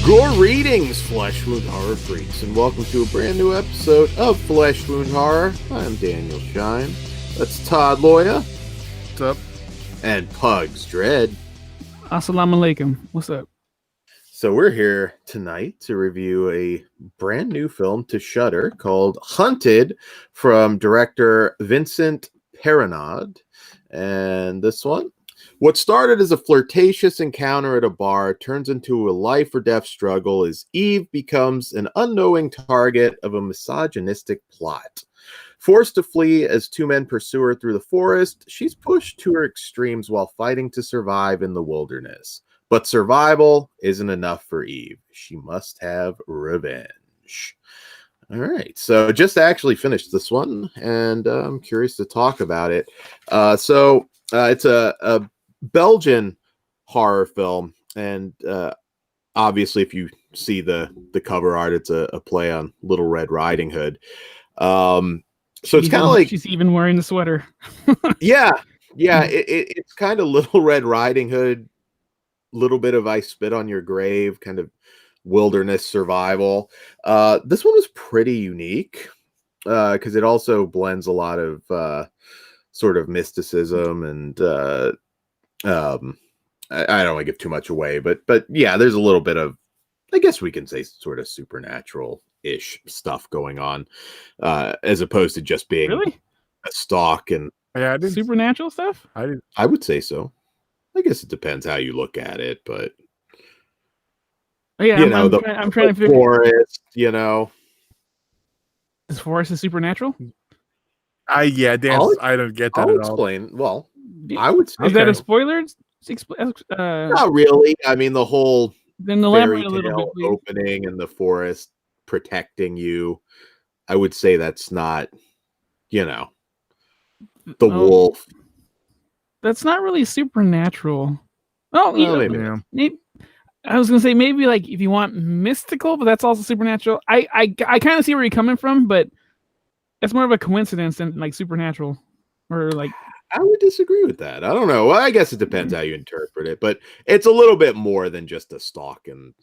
Greetings, Flesh Wound Horror freaks, and welcome to a brand new episode of Flesh Wound Horror. I'm Daniel Shine. That's Todd Loya. What's up? And Pugs Dread. Assalamu alaikum. What's up? So we're here tonight to review a brand new film to Shudder called Hunted from director Vincent Paronnaud. And this one, what started as a flirtatious encounter at a bar turns into a life or death struggle as Eve becomes an unknowing target of a misogynistic plot. Forced to flee as two men pursue her through the forest, she's pushed to her extremes while fighting to survive in the wilderness. But survival isn't enough for Eve. She must have revenge. All right, so just actually finished this one, and I'm curious to talk about it. It's a Belgian horror film, and obviously, if you see the cover art, it's a play on Little Red Riding Hood. So it's kind of like she's even wearing the sweater. yeah. It's kind of Little Red Riding Hood. Little bit of I Spit on Your Grave, kind of wilderness survival. This one was pretty unique because it also blends a lot of sort of mysticism and I don't want to give too much away, but yeah, there's a little bit of, I guess we can say, sort of supernatural-ish stuff going on, as opposed to just being a stalk and supernatural stuff. I would say so. I guess it depends how you look at it, but yeah, I'm trying to figure forest, you know. This forest is supernatural. I don't get that I'll at all. explain. Well, I would say is that a spoiler? Not really. I mean, the whole then elaborate a little bit, please. Opening and the forest protecting you. I would say that's not, the wolf. That's not really supernatural. Oh, maybe. I was gonna say maybe like if you want mystical, but that's also supernatural. I kind of see where you're coming from, but that's more of a coincidence than like supernatural, or like. I would disagree with that. I don't know. Well, I guess it depends how you interpret it, but it's a little bit more than just a stalk and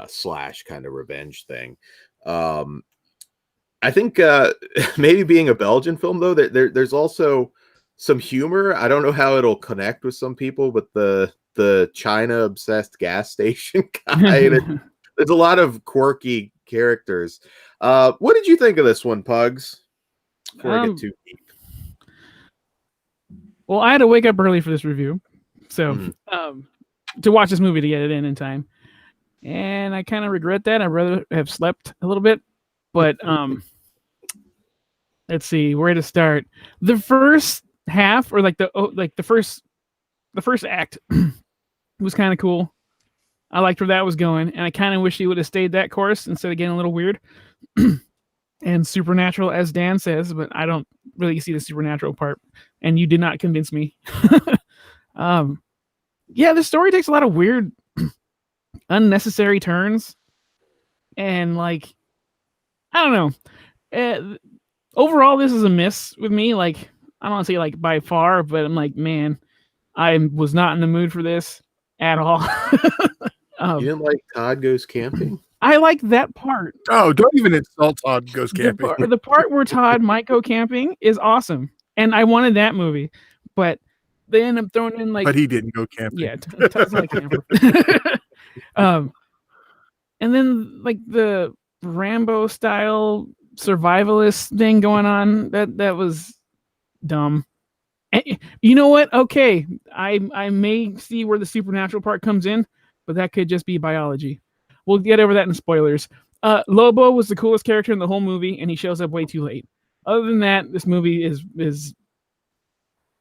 slash kind of revenge thing. I think maybe being a Belgian film, though, there's also some humor. I don't know how it'll connect with some people, but the China obsessed gas station guy, there's a lot of quirky characters. What did you think of this one, Pugs? Before I get too deep. Well, I had to wake up early for this review, so to watch this movie to get it in time, and I kind of regret that. I'd rather have slept a little bit, but let's see where to start. The first half, or the first act, was kind of cool. I liked where that was going, and I kind of wish he would have stayed that course instead of getting a little weird and supernatural, as Dan says. But I don't really see the supernatural part, and you did not convince me. Yeah, the story takes a lot of weird, unnecessary turns, and like, I don't know. Overall, this is a miss with me. Like, I don't want to say like by far, but I'm like, man, I was not in the mood for this at all. You didn't like Todd Goes Camping? I like that part. Oh, don't even insult Todd Goes Camping. The part where Todd might go camping is awesome, and I wanted that movie, but they end up throwing in like. But he didn't go camping. Yeah, Todd's not a camper. And then like the Rambo style survivalist thing going on, that was dumb. And you know what? Okay, I may see where the supernatural part comes in, but that could just be biology. We'll get over that in spoilers. Lobo was the coolest character in the whole movie, and he shows up way too late. Other than that, this movie is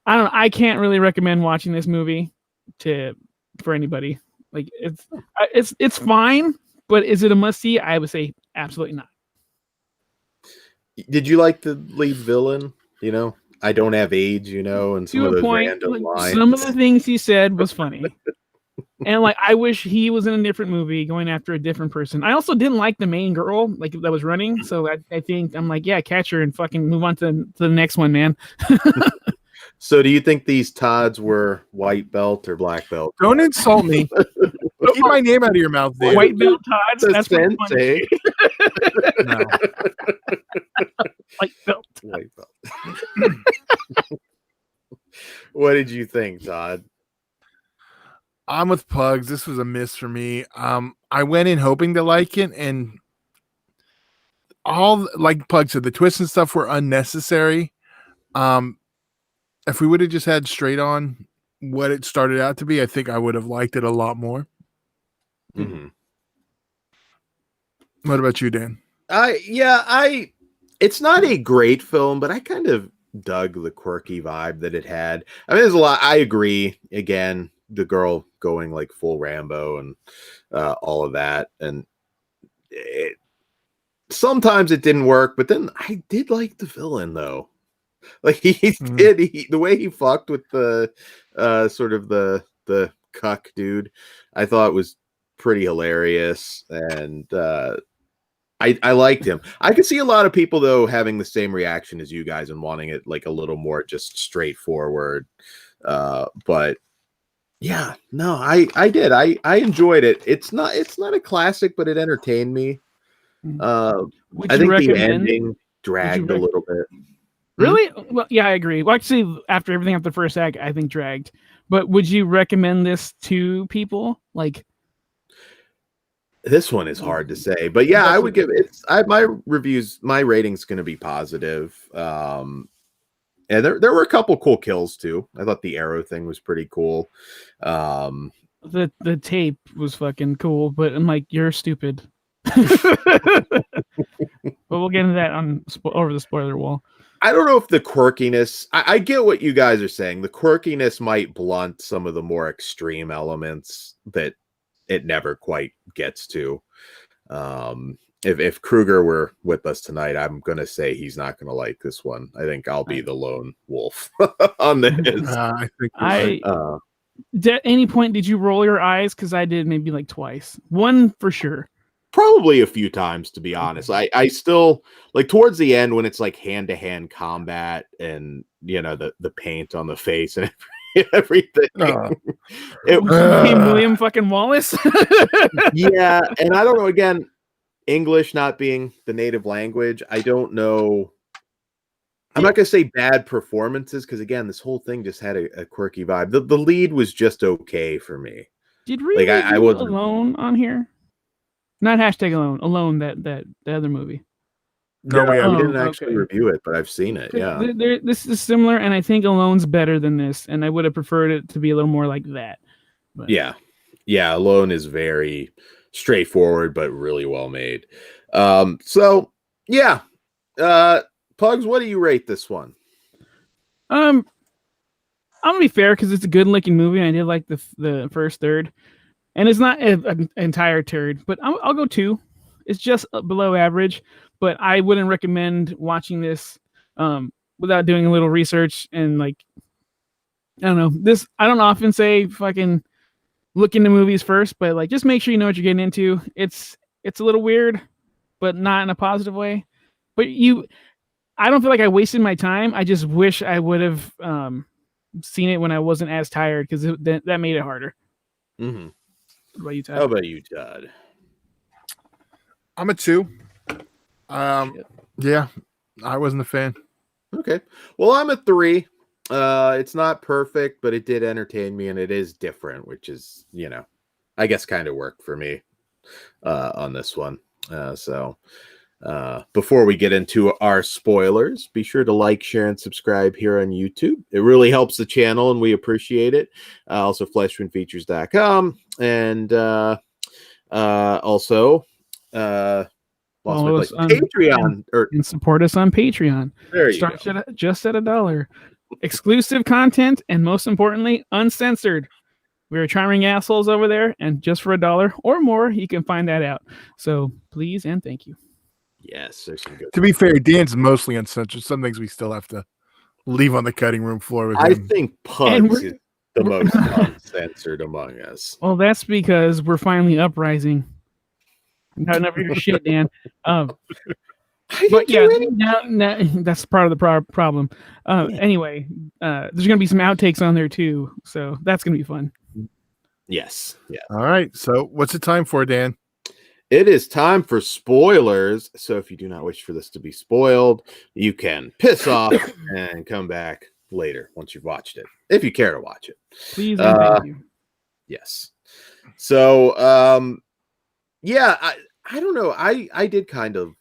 I don't know. I can't really recommend watching this movie for anybody. Like it's fine, but is it a must see? I would say absolutely not. Did you like the lead villain? I don't have AIDS, and some of those random lines. Some of the things he said was funny. And like, I wish he was in a different movie going after a different person. I also didn't like the main girl, like that was running. So I think I'm like, yeah, catch her and fucking move on to the next one, man. So do you think these Todds were white belt or black belt? Don't insult me. Keep my name out of your mouth, Dan. White belt Tots. The That's pretty funny. sensei. No. White belt. White belt. What did you think, Todd? I'm with Pugs. This was a miss for me. I went in hoping to like it, and all, like Pug said, the twists and stuff were unnecessary. If we would have just had straight on what it started out to be, I think I would have liked it a lot more. Mm-hmm. What about you, Dan? It's not a great film, but I kind of dug the quirky vibe that it had. I mean, there's a lot. I agree. Again, the girl going like full Rambo and all of that, and sometimes it didn't work. But then I did like the villain, though. Like the way he fucked with the sort of the cuck dude, I thought was pretty hilarious, and I liked him. I could see a lot of people though having the same reaction as you guys and wanting it like a little more just straightforward. But yeah, no, I did. I enjoyed it. It's not a classic, but it entertained me. I think the ending dragged a little bit. Really? Well, yeah, I agree. Well, actually, after everything after the first act, I think dragged. But would you recommend this to people? Like, this one is hard to say, but yeah, I would give it. My rating's going to be positive. And there were a couple cool kills too. I thought the arrow thing was pretty cool. The tape was fucking cool, but I'm like, you're stupid. But we'll get into that over the spoiler wall. I don't know if the quirkiness, I get what you guys are saying. The quirkiness might blunt some of the more extreme elements that it never quite gets to. If Kruger were with us tonight, I'm going to say he's not going to like this one. I think I'll be the lone wolf on this. At any point, did you roll your eyes? Because I did maybe like twice. One for sure. Probably a few times, to be honest. I still like towards the end when it's like hand-to-hand combat and the paint on the face and everything. It became William fucking Wallace. Yeah, and I don't know. Again, English not being the native language, I don't know. I'm not gonna say bad performances because again, this whole thing just had a quirky vibe. The lead was just okay for me. Did we I wasn't Alone on here? Not Alone. That other movie. No, we didn't actually review it, but I've seen it. Yeah, this is similar, and I think Alone's better than this, and I would have preferred it to be a little more like that. But. Yeah, Alone is very straightforward, but really well made. So yeah, Pugs, what do you rate this one? I'm gonna be fair because it's a good-looking movie. And I did like the first third. And it's not an entire turd, but I'll go 2. It's just below average, but I wouldn't recommend watching this without doing a little research and like, I don't know. This, I don't often say fucking look into movies first, but like just make sure you know what you're getting into. It's a little weird, but not in a positive way. But I don't feel like I wasted my time. I just wish I would have seen it when I wasn't as tired because that made it harder. Mm-hmm. What about you, Todd? How about you, Todd? I'm a 2. Yeah, I wasn't a fan. Okay. Well, I'm a 3. It's not perfect, but it did entertain me, and it is different, which is, I guess kind of worked for me on this one. So before we get into our spoilers, be sure to like, share, and subscribe here on YouTube. It really helps the channel, and we appreciate it. Also, fleshwindfeatures.com. And also Patreon and support us on Patreon. There you Start go. Just at $1. Exclusive content and most importantly, uncensored. We're charming assholes over there, and just for $1 or more, you can find that out. So please and thank you. Yes, there's some good. To be fair, Dan's mostly uncensored. Some things we still have to leave on the cutting room floor with him. I think Pugs is the most uncensored among us. Well, that's because we're finally uprising. Not enough of your shit, Dan. But yeah, now that's part of the problem. Anyway, there's gonna be some outtakes on there too, so that's gonna be fun. Yes. Yeah. All right. So what's it time for, Dan? It is time for spoilers. So if you do not wish for this to be spoiled, you can piss off and come back later once you've watched it, if you care to watch it. Please and thank you. Yes. So, yeah, I don't know. I did kind of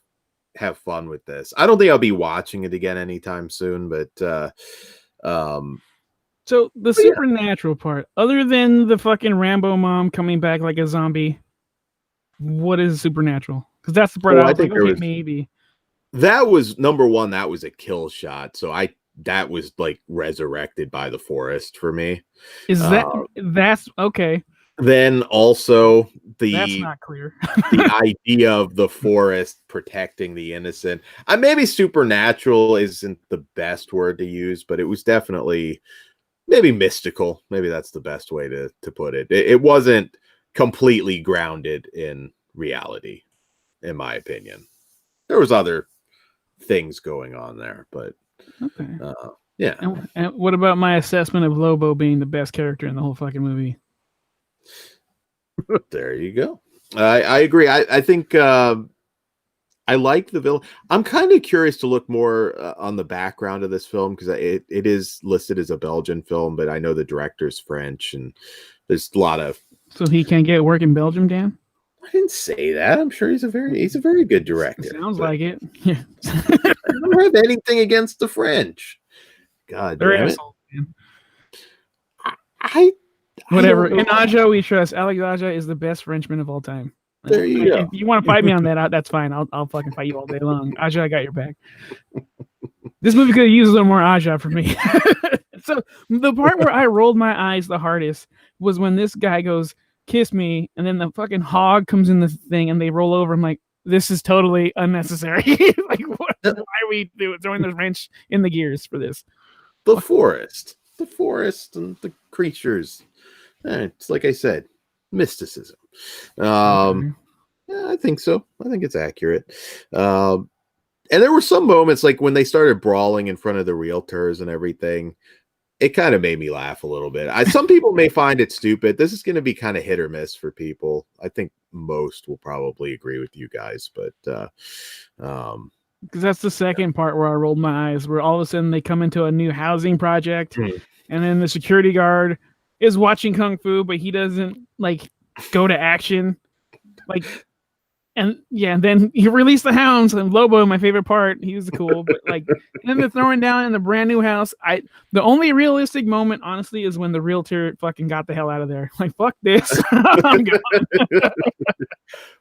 have fun with this. I don't think I'll be watching it again anytime soon, but so the supernatural part, other than the fucking Rambo mom coming back like a zombie, what is supernatural? Because that's the part I was like, okay, maybe. That was number one. That was a kill shot. So that was like resurrected by the forest for me. Is that's okay? Then also that's not clear. The idea of the forest protecting the innocent. Maybe supernatural isn't the best word to use, but it was definitely maybe mystical. Maybe that's the best way to put it. It wasn't completely grounded in reality, in my opinion. There was other things going on there, but okay. Yeah. And what about my assessment of Lobo being the best character in the whole fucking movie? There you go. I agree. I think I like the villain. I'm kind of curious to look more on the background of this film because it is listed as a Belgian film, but I know the director's French, and there's a lot of. So he can't get work in Belgium, Dan? I didn't say that. I'm sure he's a very good director. Sounds like it. Yeah. I don't have anything against the French. God damn it. Whatever. In Aja, we trust. Alex Aja is the best Frenchman of all time. There you go. If you want to fight me on that, that's fine. I'll fucking fight you all day long. Aja, I got your back. This movie could have used a little more Aja for me. So the part where I rolled my eyes the hardest was when this guy goes, "Kiss me," and then the fucking hog comes in the thing and they roll over. I'm like, this is totally unnecessary. Like, why are we throwing the wrench in the gears for this? The forest and the creatures. It's like I said, mysticism. Yeah, I think so. I think it's accurate. And there were some moments like when they started brawling in front of the realtors and everything. It kind of made me laugh a little bit. Some people may find it stupid. This is going to be kind of hit or miss for people. I think most will probably agree with you guys, but because that's the second part where I rolled my eyes, where all of a sudden they come into a new housing project, and then the security guard is watching Kung Fu, but he doesn't like go to action. Like, and then he released the hounds, and Lobo, my favorite part, he was cool, but like, and then they're throwing down in the brand new house. The only realistic moment, honestly, is when the realtor fucking got the hell out of there. Like, fuck this. I'm gone.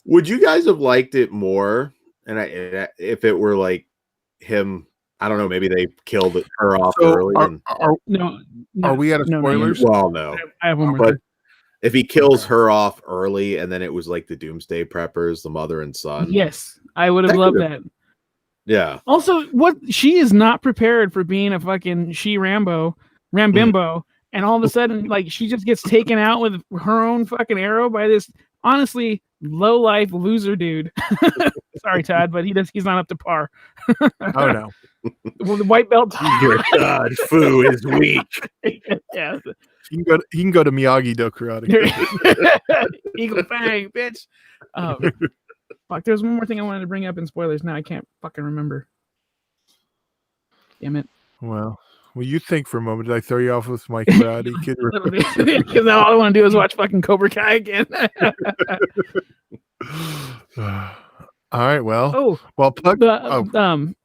Would you guys have liked it more? And if it were like him, I don't know, maybe they killed her off early. Are we out of spoilers? Well, no. I have one more. But if he kills her off early and then it was like the Doomsday Preppers, the mother and son. Yes, I would have loved that. Yeah. Also, she is not prepared for being a fucking Rambimbo, and all of a sudden, like, she just gets taken out with her own fucking arrow by this honestly low life loser dude. Sorry, Todd, but he's not up to par. Oh no. Well, the white belt. Your God, Fu is weak. Yeah. He can go to Miyagi-Do karate. Eagle Fang, bitch. Fuck, there's one more thing I wanted to bring up in spoilers. Now I can't fucking remember. Damn it. Well, you think for a moment. Did I throw you off with my Karate Kid? Because now all I want to do is watch fucking Cobra Kai again. All right, well.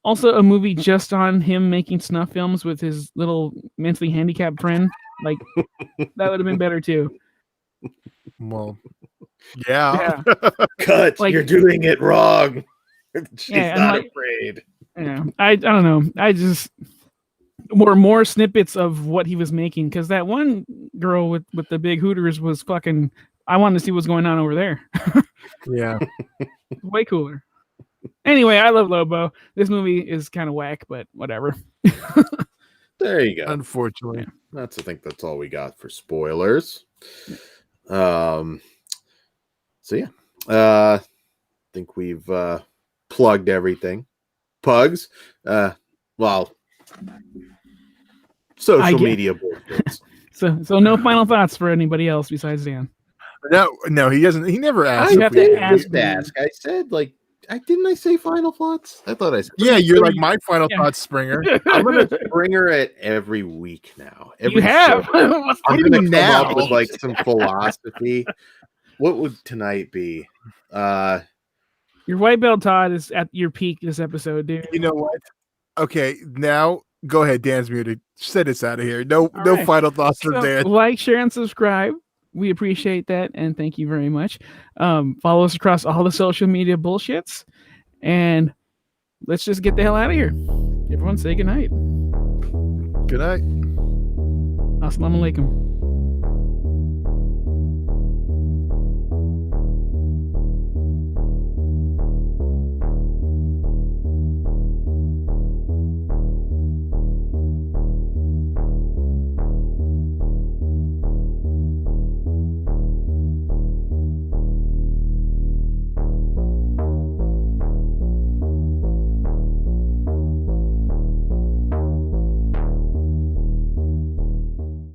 Also a movie just on him making snuff films with his little mentally handicapped friend. Like, that would have been better too. Well, yeah. Cut. Like, you're doing it wrong. She's not afraid. Yeah, I don't know. I just more snippets of what he was making, because that one girl with the big hooters was fucking. I wanted to see what's going on over there. Yeah, way cooler. Anyway, I love Lobo. This movie is kind of whack, but whatever. There you go. Unfortunately, I think that's all we got for spoilers. So yeah, I think we've plugged everything. Pugs, social media bullshits. So no final thoughts for anybody else besides Dan. No, he doesn't. He never asked. You I have if we to did. ask. did ask. I said like didn't I say final thoughts? I thought I said. Yeah, you're like my final Yeah. thoughts, Springer. I'm gonna Springer it every week now. Every You have. show. I'm What do you gonna mean come now? up with like some philosophy. What would tonight be? Your white belt Todd is at your peak this episode, dude. You know what? Okay, now go ahead. Dan's muted. Send us out of here. No All no right. final thoughts from So, Dan. like, share, and subscribe. We appreciate that, and thank you very much. Follow us across all the social media bullshits, and let's just get the hell out of here. Everyone say goodnight. Good night. Assalamu alaikum.